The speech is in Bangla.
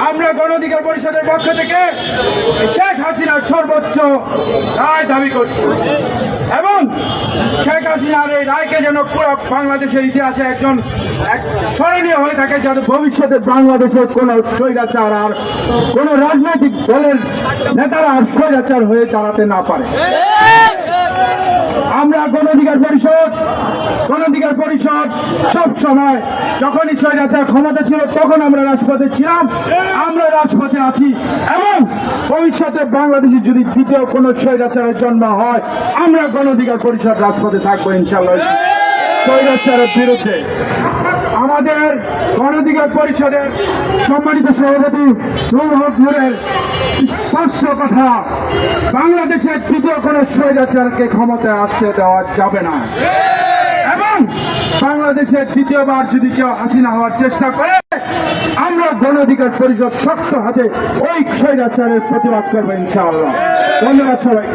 আমরা গণ অধিকার পরিষদের পক্ষ থেকে শেখ হাসিনার সর্বোচ্চ রায় দাবি করছি এবং শেখ হাসিনার এই রায়কে যেন পুরো বাংলাদেশের ইতিহাসে এক স্মরণীয় হয়ে থাকে, যাতে ভবিষ্যতে বাংলাদেশের কোন স্বৈরাচার আর কোন রাজনৈতিক দলের নেতারা আর স্বৈরাচার হয়ে দাঁড়াতে না পারে। আমরা গণ অধিকার পরিষদ সব সময় যখনই স্বৈরাচার ক্ষমতা ছিল তখন আমরা রাজপথে ছিলাম, আমরা রাজপথে আছি এবং ভবিষ্যতে বাংলাদেশে যদি দ্বিতীয় কোন স্বৈরাচারের জন্ম হয় আমরা গণ অধিকার পরিষদ রাজপথে থাকবো ইনশাআল্লাহ স্বৈরাচারের বিরুদ্ধে। আমাদের গণ অধিকার পরিষদের সম্মানিত সভাপতি নূর হক নূরের স্পষ্ট কথা, বাংলাদেশের তৃতীয় কোন স্বৈরাচারকে ক্ষমতায় আসতে দেওয়া যাবে না এবং বাংলাদেশের দ্বিতীয়বার যদি কেউ হাসিনা হওয়ার চেষ্টা করে আমরা গণ অধিকার পরিষদ শক্ত হাতে ওই স্বৈরাচারের প্রতিবাদ করবো ইনশাআল্লাহ। ধন্যবাদ সবাই।